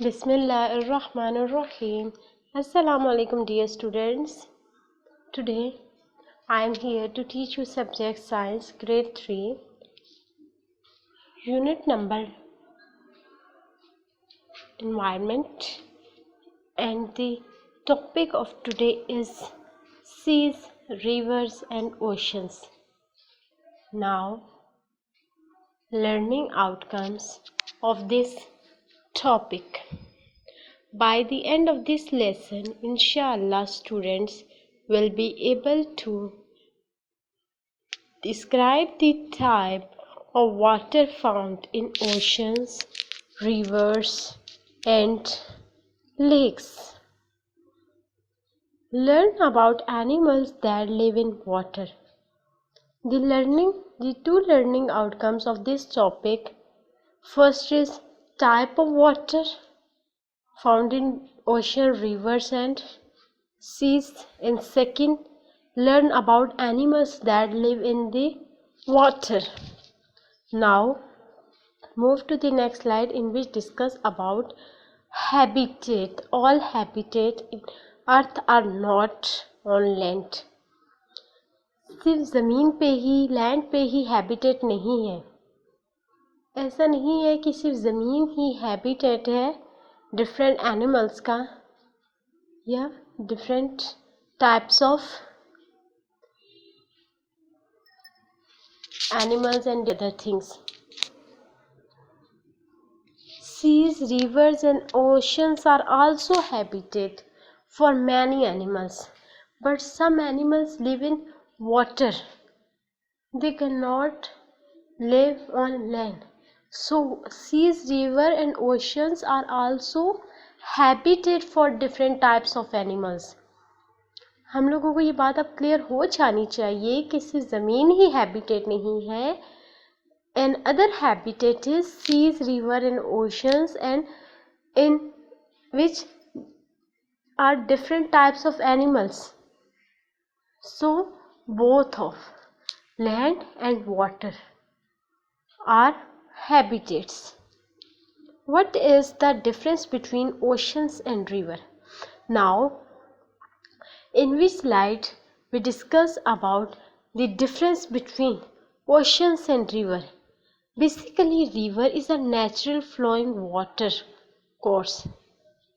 Bismillahirrahmanirrahim. Assalamu alaikum dear students. Today I am here to teach you subject science grade 3 unit number environment, and the topic of today is seas, rivers and oceans. Now learning outcomes of this topic. By the end of this lesson, inshallah, students will be able to describe the type of water found in oceans, rivers, and lakes. Learn about animals that live in water. The two learning outcomes of this topic. First is type of water found in ocean, rivers and seas, and second, learn about animals that live in the water. Now move to the next slide, in which discuss about habitat. All habitat in earth are not on land. सिर्फ ज़मीन पे ही, land पे ही habitat नहीं है. ऐसा नहीं है कि सिर्फ ज़मीन ही हैबिटेट है डिफरेंट एनिमल्स का या different types of animals and other things. Seas, rivers and oceans are also habitat for many animals, but some animals live in water. They cannot live on land. So seas, river and oceans are also habitat for different types of animals. हम लोगों को ये बात अब clear हो जानी चाहिए कि सिर्फ ज़मीन ही हैबिटेट नहीं है. And other habitat is seas, river and oceans, and in which are different types of animals. So both of land and water are habitats. What is the difference between oceans and river? Now in which slide we discuss about the difference between oceans and river. Basically, river is a natural flowing water course,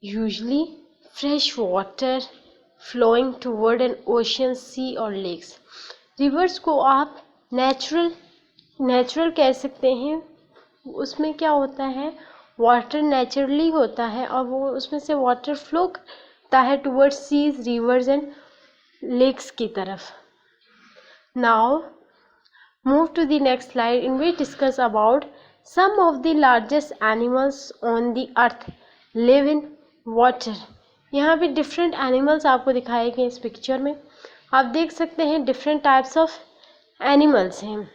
usually fresh water flowing toward an ocean, sea or lakes. Rivers को आप natural कह सकते हैं. उसमें क्या होता है, water naturally होता है और वो उसमें से वाटर फ्लो करता है towards seas, rivers and lakes की तरफ. Now move to the next slide, in which discuss about some of the largest animals on the earth live in water. यहाँ पे different animals आपको दिखाए गए इस पिक्चर में. आप देख सकते हैं different types of animals हैं.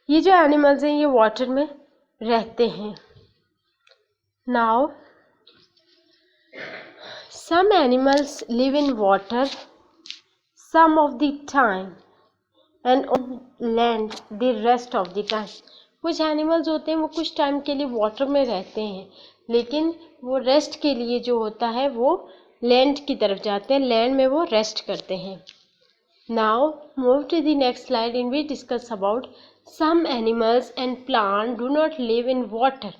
ये जो animals हैं ये water में रहते हैं. Now some animals live in water some of the time and on land the rest of the time. कुछ एनिमल्स होते हैं वो कुछ टाइम के लिए वाटर में रहते हैं, लेकिन वो रेस्ट के लिए जो होता है वो लैंड की तरफ जाते हैं, लैंड में वो रेस्ट करते हैं. Now move to the next slide, in which discuss about some animals and plant do not live in water.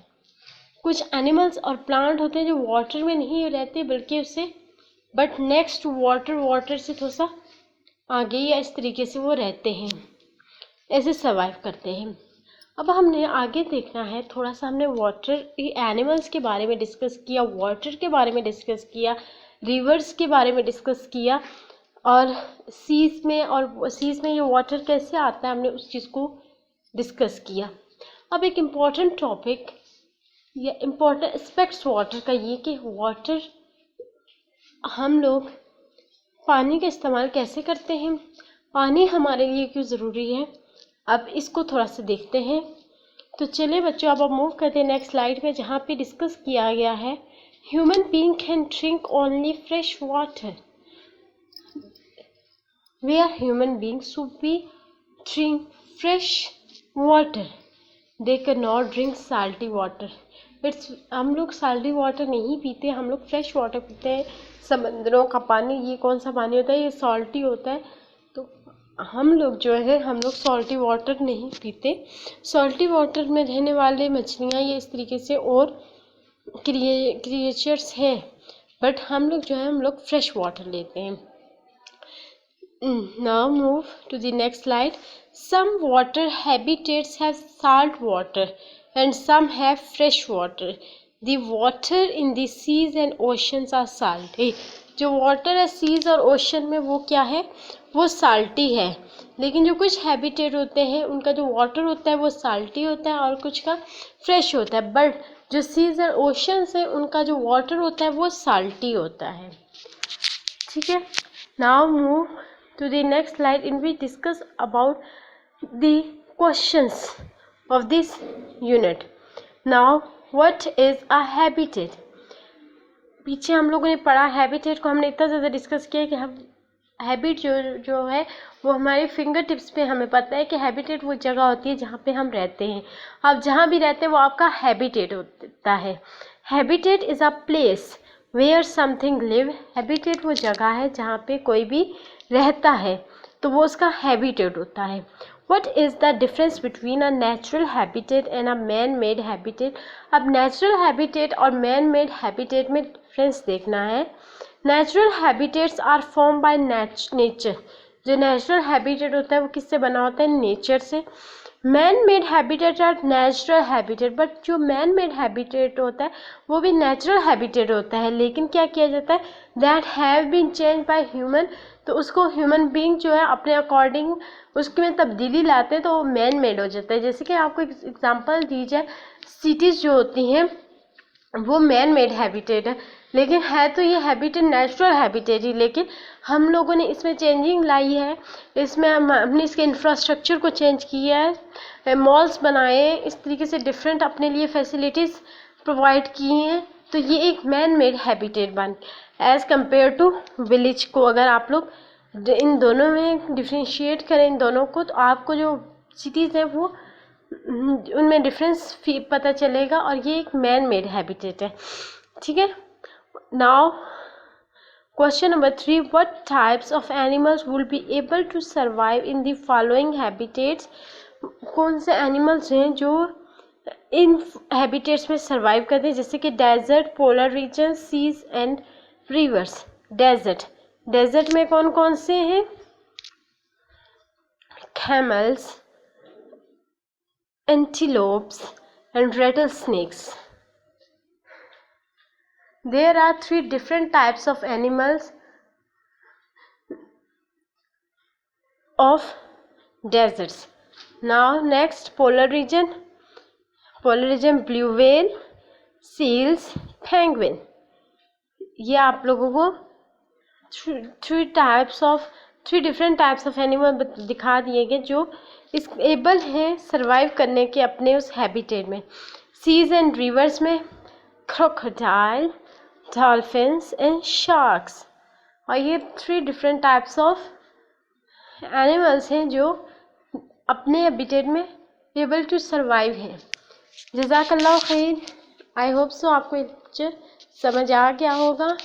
कुछ एनिमल्स और प्लांट होते हैं जो वाटर में नहीं रहते बल्कि उससे बट नेक्स्ट वाटर से थोड़ा सा आगे या इस तरीके से वो रहते हैं, ऐसे सर्वाइव करते हैं. अब हमने आगे देखना है थोड़ा सा. हमने वाटर एनिमल्स के बारे में डिस्कस किया, वाटर के बारे में डिस्कस किया, रिवर्स के बारे में डिस्कस किया और सीज में ये वाटर कैसे आता है हमने उस चीज़ को डिस्कस किया. अब एक इम्पॉर्टेंट टॉपिक या इम्पॉर्टेंट एस्पेक्ट्स वाटर का ये कि वाटर हम लोग पानी का इस्तेमाल कैसे करते हैं, पानी हमारे लिए क्यों ज़रूरी है. अब इसको थोड़ा सा देखते हैं. तो चलिए बच्चों, अब मूव करते हैं नेक्स्ट स्लाइड में, जहाँ पे डिस्कस किया गया है human being can drink only fresh water. We are human beings should be drink fresh water. They can not drink salty water. हम लोग साल्टी वाटर नहीं पीते, हम लोग फ्रेश वाटर पीते हैं। समंदरों का पानी, ये कौन सा पानी होता है, ये सॉल्टी होता है। तो हम लोग जो है हम लोग सॉल्टी वाटर नहीं पीते। सॉल्टी वाटर में रहने वाले मछलियाँ ये इस तरीके से और क्रिएचर्स हैं, बट हम लोग जो है हम लोग फ्रेश वाटर लेते हैं। Now move to the next slide. Some water habitats have salt water and some have fresh water. The water in the seas and oceans are salty. जो वाटर है सीज और ओशन में वो क्या है, वो साल्टी है। लेकिन जो कुछ हैबिटेट होते हैं उनका जो वाटर होता है वो साल्टी होता है और कुछ का फ्रेश होता है। बट जो सीज और ओशंस है उनका जो वाटर होता है वो साल्टी होता है। ठीक है। Now move to the next slide in which discuss about the questions of this unit. Now what is a habitat? पीछे हम लोगों ने पढ़ा हैबिटेट को, हमने इतना ज़्यादा डिस्कस किया कि हम हैबिट जो है वो हमारे फिंगर टिप्स पे हमें पता है कि हैबिटेट वो जगह होती है जहाँ पे हम रहते हैं। आप जहाँ भी रहते हैं वो आपका हैबिटेट होता है। Habitat is a place where something live. Habitat वो जगह है जहाँ पे कोई भी रहता है, तो वो उसका हैबिटेट होता है। What is the difference between a natural habitat and a man-made habitat? अब natural habitat और man-made habitat में difference देखना है। Natural habitats are formed by nature. जो natural habitat होता है वो किससे बना होता है, nature से। Man-made habitat are natural habitat, but जो man-made habitat होता है वो भी natural habitat होता है, लेकिन क्या किया जाता है, that have been changed by human, तो उसको ह्यूमन बीइंग जो है अपने अकॉर्डिंग उसमें तब्दीली लाते हैं तो वो मैन मेड हो जाता है। जैसे कि आपको एग्जांपल दी जाए, सिटीज़ जो होती हैं वो मैन मेड हैबिटेट है, लेकिन है तो ये हैबिटेट नेचुरल हैबिटेट ही, लेकिन हम लोगों ने इसमें चेंजिंग लाई है, इसमें हमने इसके इंफ्रास्ट्रक्चर को चेंज किया है, मॉल्स बनाए, इस तरीके से डिफरेंट अपने लिए फैसिलिटीज़ प्रोवाइड की हैं, तो ये एक मैन मेड हैबिटेट बन एज़ कम्पेयर टू विलेज को। अगर आप लोग इन दोनों में डिफ्रेंशिएट करें इन दोनों को, तो आपको जो सिटीज़ हैं वो उनमें डिफरेंस पता चलेगा, और ये एक मैन मेड हैबिटेट है। ठीक है। Now question number 3, what types of animals will be able to survive in the following habitats. कौन से एनिमल्स हैं जो इन हैबिटेट्स में सर्वाइव करते हैं, जैसे कि desert, polar region, seas and rivers. Desert में कौन कौन से हैं, camels, antelopes and rattlesnakes. There are 3 different types of animals of deserts. Now next, polar region blue whale, seals, penguin. ये आप लोगों को 3 different types of animal दिखा दिए गए जो इस एबल हैं सर्वाइव करने के अपने उस हैबिटेट में। सीज एंड रिवर्स में क्रोकोडाइल, डॉल्फिन्स एंड शार्क्स। और ये 3 डिफरेंट टाइप्स ऑफ एनिमल्स हैं जो अपने हैबिटेट में एबल टू सर्वाइव हैं। जज़ाकल्लाह खैर। आई होप सो आपको ये लेक्चर समझ आ गया होगा।